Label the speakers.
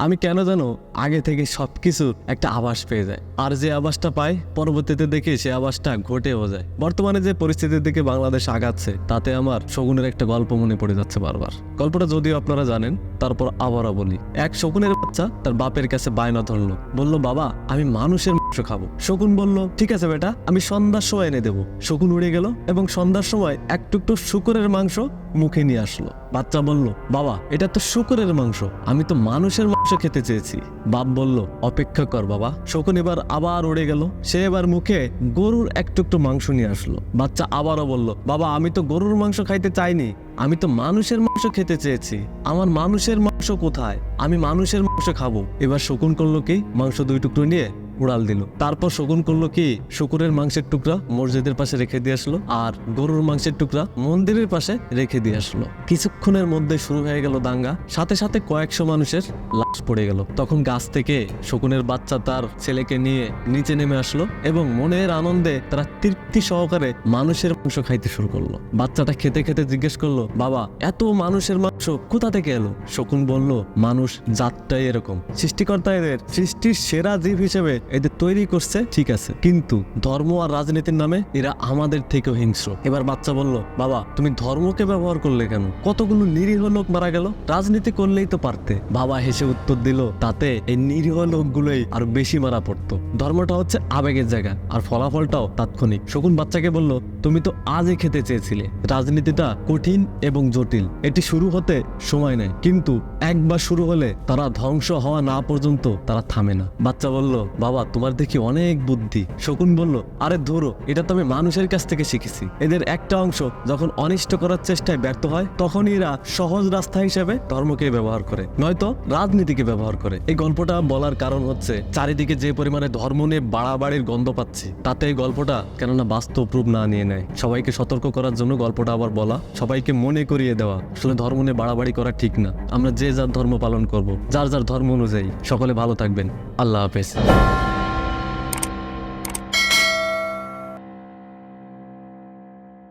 Speaker 1: আমি কেন জানো আগে থেকে সবকিছু একটা আভাস পেয়ে যায়, আর যে আভাসটা পাই পরবর্তীতে দেখি সে আভাসটা ঘটেও যায়। বর্তমানে যে পরিস্থিতির দিকে বাংলাদেশ আগাচ্ছে তাতে আমার শকুনের একটা গল্প মনে পড়ে যাচ্ছে বারবার। গল্পটা যদিও আপনারা জানেন, তারপর আবারও বলি। এক শকুনের বাচ্চা তার বাপের কাছে বায়না ধরলো, বলল, বাবা আমি মানুষের মাংস খাবো। শকুন বলল, ঠিক আছে বেটা, আমি সন্ধ্যার সময় এনে দেবো। শকুন উড়ে গেল এবং সন্ধ্যার সময় এক টুকটো শুকরের মাংস মুখে নিয়ে আসলো। বাচ্চা বলল, বাবা এটা তো শুকরের মাংস, আমি তো মানুষের মাংস খেতে চেয়েছি। বাপ বলল, অপেক্ষা কর বাবা। শকুন এবার আবার উড়ে গেল, সে এবার মুখে গরুর এক টুকটো মাংস নিয়ে আসলো। বাচ্চা আবারও বলল, বাবা আমি তো গরুর মাংস খাইতে চাইনি, আমি তো মানুষের মাংস খেতে চেয়েছি। আমার মানুষের মাংস কোথায়? আমি মানুষের মাংস খাবো। এবার শকুন করলো কি, মাংস দুই টুকরো নিয়ে উড়াল দিল। তারপর শকুন করলো কি, শুকুরের মাংসের টুকরা মসজিদের পাশে রেখে দিয়ে আসলো আর গরুর মাংসের টুকরা মন্দিরের পাশে রেখে দিয়ে আসলো। কিছুক্ষণের মধ্যে শুরু হয়ে গেল দাঙ্গা, সাথে সাথে কয়েকশো মানুষের লাশ পড়ে গেল। তখন গাছ থেকে শকুনের বাচ্চা তার ছেলেকে নিয়ে নিচে নেমে আসলো এবং মনের আনন্দে তারা তৃপ্তি সহকারে মানুষের মাংস খাইতে শুরু করলো। বাচ্চাটা খেতে খেতে জিজ্ঞেস করলো, বাবা এত মানুষের মাংস কোথা থেকে এলো? শকুন বলল, মানুষ জাতটাই এরকম, সৃষ্টিকর্তা এদের সৃষ্টির সেরা জীব হিসেবে এদের তৈরি করছে, ঠিক আছে, কিন্তু ধর্ম আর রাজনীতির নামে এরা আমাদের থেকেও হিংস্র। এবার বাচ্চা বলল, বাবা তুমি ধর্মকে ব্যবহার করলে কেন? কতগুলো নিরীহ লোক মারা গেল, রাজনীতি করলেই তো পারতে। বাবা হেসে উত্তর দিল, তাতে এই নিরীহ লোকগুলোই আর বেশি মারা পড়তো। ধর্মটা হচ্ছে আবেগের জায়গা আর ফলাফলটাও তাৎক্ষণিক। শকুন বাচ্চাকে বলল, তুমি তো আজই খেতে চেয়েছিলে। রাজনীতিটা কঠিন এবং জটিল, এটি শুরু হতে সময় নেয়, কিন্তু একবার শুরু হলে তারা ধ্বংস হওয়া না পর্যন্ত তারা থামে না। বাচ্চা বলল, বাবা তোমার দেখি অনেক বুদ্ধি। শকুন বলল, আরে ধরো, এটা তো আমি মানুষের কাছ থেকে শিখেছি। এদের একটা অংশ যখন অনিষ্ট করার চেষ্টায় ব্যর্থ হয় তখন এরা সহজ রাস্তা হিসেবে ধর্মকে ব্যবহার করে, নয়তো রাজনীতিকে ব্যবহার করে। এই গল্পটা বলার কারণ হচ্ছে চারিদিকে যে পরিমাণে ধর্ম নিয়ে বাড়াবাড়ির গন্ধ পাচ্ছি, তাতে এই গল্পটা কেননা বাস্তব রূপ না নিয়ে নেয়। সবাইকে সতর্ক করার জন্য গল্পটা আবার বলা, সবাইকে মনে করিয়ে দেওয়া আসলে ধর্ম নিয়ে বাড়াবাড়ি করা ঠিক না। আমরা যে যার ধর্ম পালন করব, যার যার ধর্ম অনুযায়ী। সকলে ভালো থাকবেন। আল্লাহ হাফেজ।